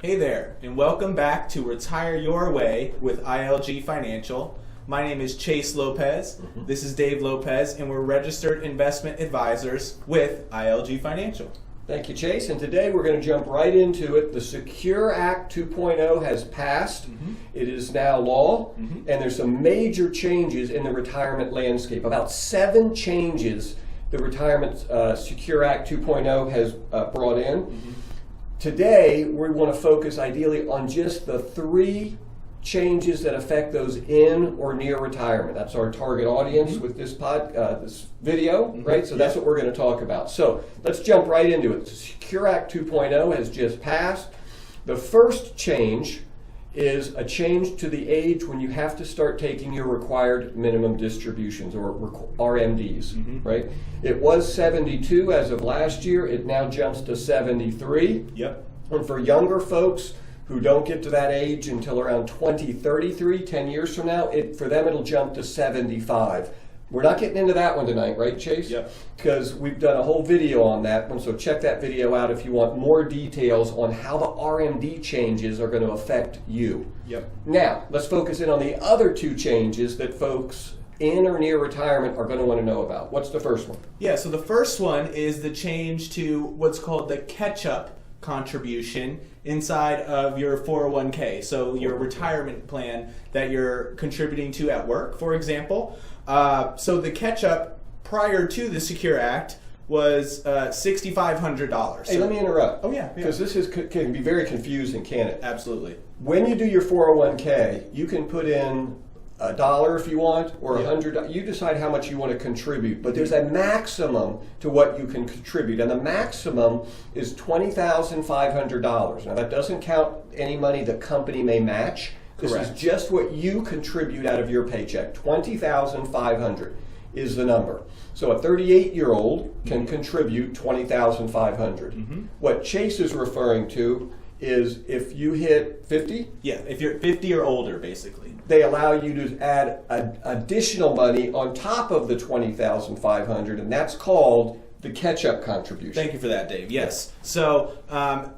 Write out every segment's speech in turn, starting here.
Hey there, and welcome back to Retire Your Way with ILG Financial. My name is Chase Lopez. This is Dave Lopez, and we're registered investment advisors with ILG Financial. Thank you, Chase. And today we're going to jump right into it. The Secure Act 2.0 has passed. It is now law, and there's some major changes in the retirement landscape. About 7 changes the Retirement Secure Act 2.0 has brought in. Today, we want to focus ideally on just the 3 changes that affect those in or near retirement. That's our target audience with this this video, right? So that's what we're going to talk about. So let's jump right into it. The Secure Act 2.0 has just passed. The first change is a change to the age when you have to start taking your required minimum distributions, or RMDs, right? It was 72 as of last year. It now jumps to 73. Yep. And for younger folks who don't get to that age until around 2033, 10 years from now, for them it'll jump to 75. We're not getting into that one tonight, right, Chase? Yep. Because we've done a whole video on that one, so check that video out if you want more details on how the RMD changes are going to affect you. Yep. Now, let's focus in on the other 2 changes that folks in or near retirement are going to want to know about. What's the first one? Yeah, so the first one is the change to what's called the catch-up contribution inside of your 401k, so your retirement plan that you're contributing to at work, for example. So the catch-up prior to the Secure Act was $6,500. Hey, let me interrupt. Oh, yeah. Because this can be very confusing, can't it? Absolutely. When you do your 401k, you can put in $1 if you want, or $100. You decide how much you want to contribute, but there's a maximum to what you can contribute, and the maximum is $20,500. Now that doesn't count any money the company may match. This is just what you contribute out of your paycheck. $20,500 is the number. So a 38-year-old can contribute $20,500. What Chase is referring to is if you hit 50. Yeah, if you're 50 or older, basically. They allow you to add additional money on top of the $20,500, and that's called the catch-up contribution. Thank you for that, Dave. Yes. So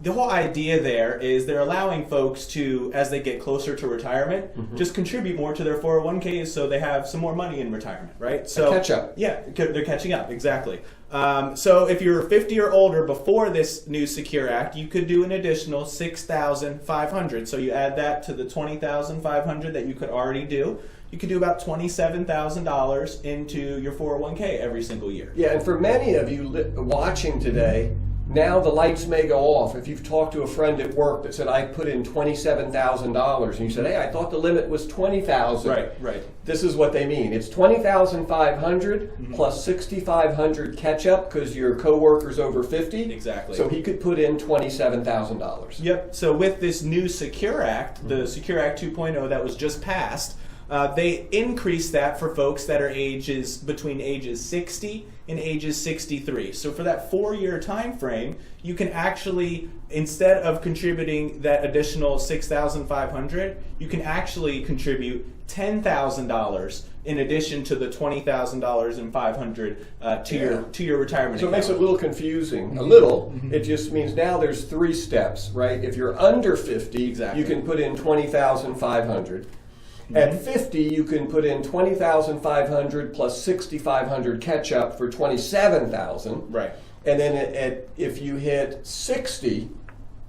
the whole idea there is they're allowing folks to, as they get closer to retirement, just contribute more to their 401ks so they have some more money in retirement, right? So catch up. Yeah, they're catching up, exactly. So if you're 50 or older before this new Secure Act, you could do an additional $6,500. So you add that to the $20,500 that you could already do. You could do about $27,000 into your 401k every single year. Yeah, and for many of you watching today, now the lights may go off. If you've talked to a friend at work that said, I put in $27,000, and you said, hey, I thought the limit was $20,000. Right. This is what they mean. It's $20,500 plus $6,500 catch-up because your coworker's over 50. Exactly. So he could put in $27,000. Yep. So with this new Secure Act, the Secure Act 2.0 that was just passed, they increased that for folks that are between ages 60 and ages 63. So for that 4-year time frame, you can actually, instead of contributing that additional $6,500, you can actually contribute $10,000 in addition to the $20,500 to your retirement So account. it makes it a little confusing. A little. It just means now there's 3 steps, right? If you're under 50, you can put in $20,500. At 50, you can put in $20,500 plus $6,500 catch-up for $27,000. Right. And then if you hit 60,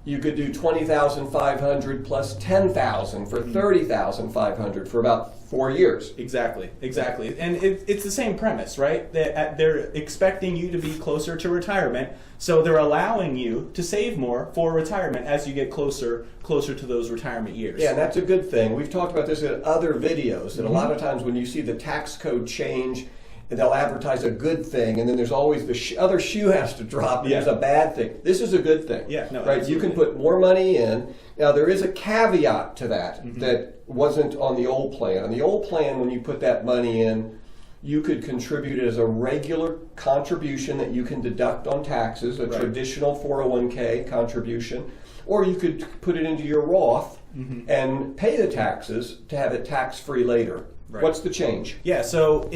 you could do $20,500 plus $10,000 for $30,500 for about 4 years. Exactly. And it's the same premise, right? They're expecting you to be closer to retirement, so they're allowing you to save more for retirement as you get closer to those retirement years. Yeah, and that's a good thing. We've talked about this in other videos, that a lot of times when you see the tax code change, they'll advertise a good thing, and then there's always the other shoe has to drop, and there's a bad thing. This is a good thing. Yeah, no, right? absolutely. You can put more money in. Now, there is a caveat to that that wasn't on the old plan. On the old plan, when you put that money in, you could contribute it as a regular contribution that you can deduct on taxes, a traditional 401k contribution, or you could put it into your Roth and pay the taxes to have it tax-free later. Right. What's the change? Yeah, so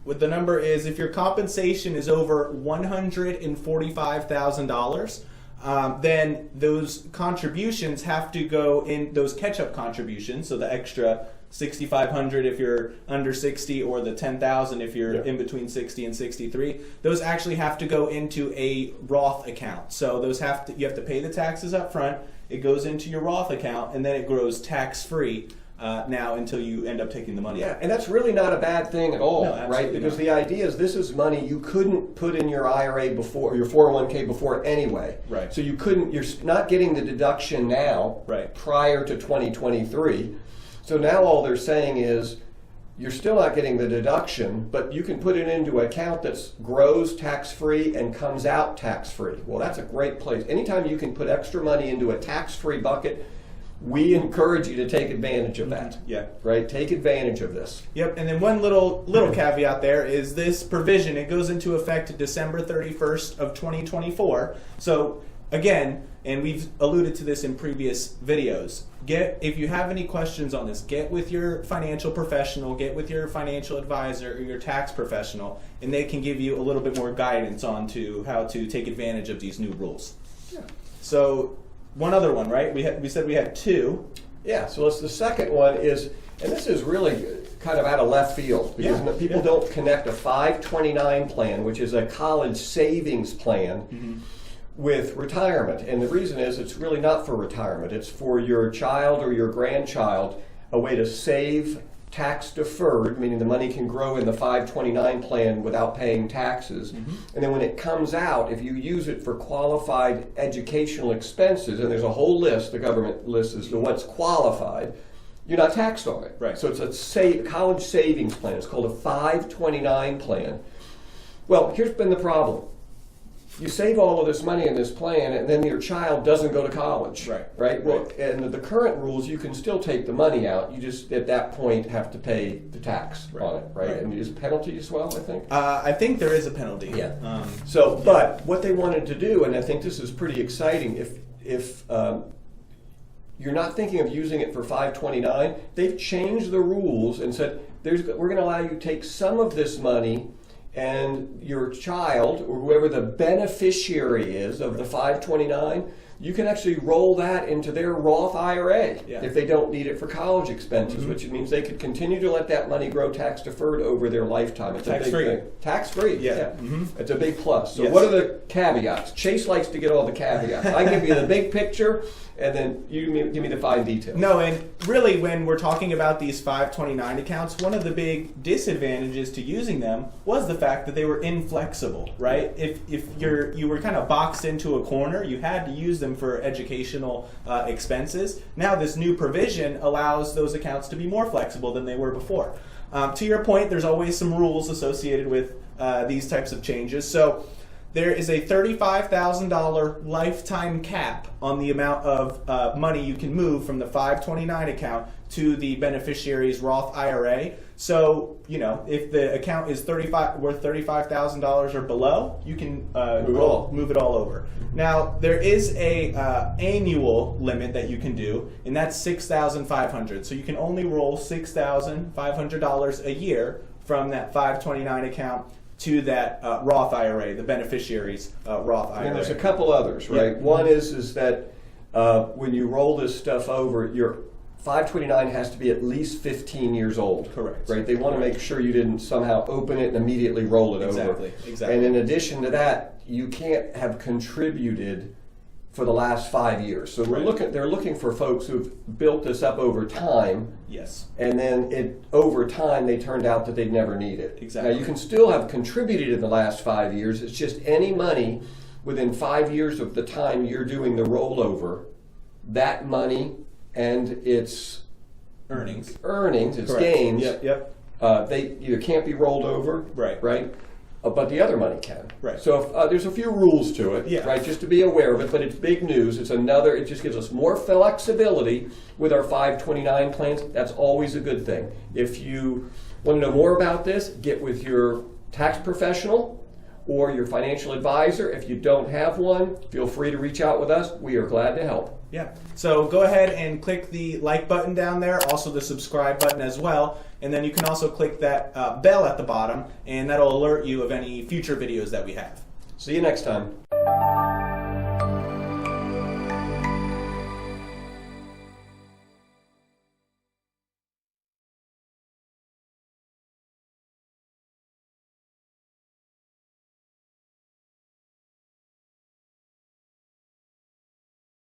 what the number is, if your compensation is over $145,000, then those contributions have to go in, those catch-up contributions, so the extra $6,500 if you're under 60, or the $10,000 if you're in between 60 and 63. Those actually have to go into a Roth account. So those you have to pay the taxes up front. It goes into your Roth account, and then it grows tax-free now until you end up taking the money out. And that's really not a bad thing at all, No, right? Because not. the idea is this is money you couldn't put in your IRA before, your 401k before anyway. Right. So you're not getting the deduction now prior to 2023. So now all they're saying is you're still not getting the deduction, but you can put it into an account that grows tax-free and comes out tax-free. Well, that's a great place. Anytime you can put extra money into a tax-free bucket, we encourage you to take advantage of that. Yeah. Right? Take advantage of this. Yep, and then one little caveat there is this provision, it goes into effect December 31st of 2024. So again, and we've alluded to this in previous videos, if you have any questions on this, get with your financial professional, get with your financial advisor or your tax professional, and they can give you a little bit more guidance on to how to take advantage of these new rules. Yeah. So one other one, right? We said we had two. Yeah, so the second one is, and this is really kind of out of left field, because people don't connect a 529 plan, which is a college savings plan, with retirement. And the reason is it's really not for retirement. It's for your child or your grandchild, a way to save tax deferred, meaning the money can grow in the 529 plan without paying taxes. And then when it comes out, if you use it for qualified educational expenses, and there's a whole list, the government lists as to what's qualified, you're not taxed on it. Right. So it's a college savings plan. It's called a 529 plan. Well, here's been the problem. You save all of this money in this plan, and then your child doesn't go to college. Right? Well, and the current rules, you can still take the money out. You just, at that point, have to pay the tax on it, right? And there's a penalty as well, I think? I think there is a penalty. Yeah. But what they wanted to do, and I think this is pretty exciting, if you're not thinking of using it for 529, they've changed the rules and said, we're going to allow you to take some of this money, and your child, or whoever the beneficiary is of the 529, you can actually roll that into their Roth IRA if they don't need it for college expenses, which means they could continue to let that money grow tax deferred over their lifetime. It's tax-free. a big thing. Tax-free, yeah. It's a big plus. So Yes. what are the caveats? Chase likes to get all the caveats. I give you the big picture, and then you give me the fine details. No, and really when we're talking about these 529 accounts, one of the big disadvantages to using them was the fact that they were inflexible, right? If you were kind of boxed into a corner, you had to use them for educational expenses. Now this new provision allows those accounts to be more flexible than they were before. To your point, there's always some rules associated with these types of changes. So there is a $35,000 lifetime cap on the amount of money you can move from the 529 account to the beneficiary's Roth IRA. So, if the account is worth $35,000 or below, you can move it all over. Now, there is a annual limit that you can do, and that's $6,500. So you can only roll $6,500 a year from that 529 account to that Roth IRA, the beneficiary's Roth IRA. And there's a couple others, right? Yeah. One is that when you roll this stuff over, your 529 has to be at least 15 years old. Correct. Right? They want to make sure you didn't somehow open it and immediately roll it over. Exactly. And in addition to that, you can't have contributed for the last 5 years. So they're looking for folks who've built this up over time. Yes. And then over time they turned out that they'd never need it. Exactly. Now you can still have contributed in the last 5 years. It's just any money within 5 years of the time you're doing the rollover, that money and its earnings, its Correct. gains, they either can't be rolled over, right? But the other money can. Right. So there's a few rules to it, right? Just to be aware of it, but it's big news. It just gives us more flexibility with our 529 plans. That's always a good thing. If you want to know more about this, get with your tax professional or your financial advisor. If you don't have one, feel free to reach out with us. We are glad to help. Yeah. So go ahead and click the like button down there, also the subscribe button as well. And then you can also click that bell at the bottom, and that'll alert you of any future videos that we have. See you next time.